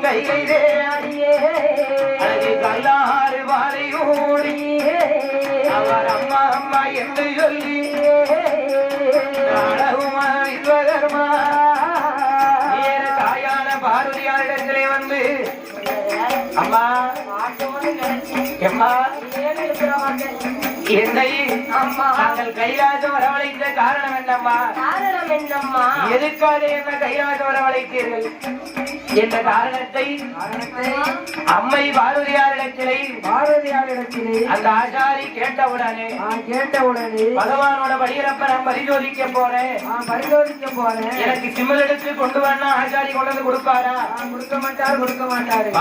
கையிலே அடியே அழகு கல்லாறு வாழையோடியே அவர் அம்மா அம்மா என்று சொல்லி அழகுமா விஸ்வகர்மா நேர தாயான பார்வதியாரிடத்திலே வந்து அம்மா எம்மா என்னை நாங்கள் கைலாசம் வரவழைத்த காரணம் என்னம்மா? எதுக்காக என்ன கைலாசம் வரவழைத்தீர்கள் என்ற காரணத்தை அம்மை பார்வதியாரிடத்திலே அந்த ஆசாரி கேட்டவுடனே பகவானோட வழியிறப்ப நான் பரிசோதிக்க போறேன் எனக்கு சிம்மல் எடுத்து கொண்டு வரணும் ஆசாரி கொண்டு வந்து கொடுப்பாரா? கொடுக்க மாட்டாரு